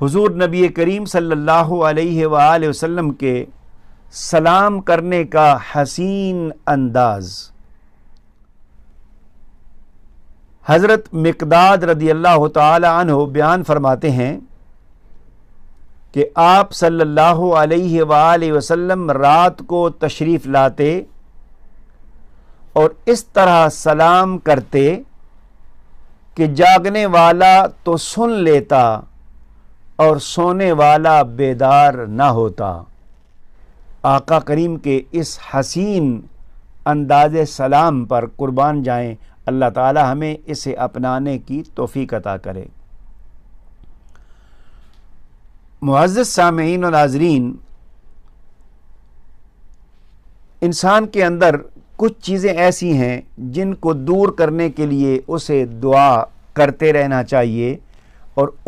حضور نبی کریم صلی اللہ علیہ وآلہ وسلم کے سلام کرنے کا حسین انداز۔ حضرت مقداد رضی اللہ تعالی عنہ بیان فرماتے ہیں کہ آپ صلی اللہ علیہ وآلہ وسلم رات کو تشریف لاتے اور اس طرح سلام کرتے کہ جاگنے والا تو سن لیتا اور سونے والا بیدار نہ ہوتا۔ آقا کریم کے اس حسین انداز سلام پر قربان جائیں، اللہ تعالی ہمیں اسے اپنانے کی توفیق عطا کرے۔ معزز سامعین و ناظرین، انسان کے اندر کچھ چیزیں ایسی ہیں جن کو دور کرنے کے لیے اسے دعا کرتے رہنا چاہیے اور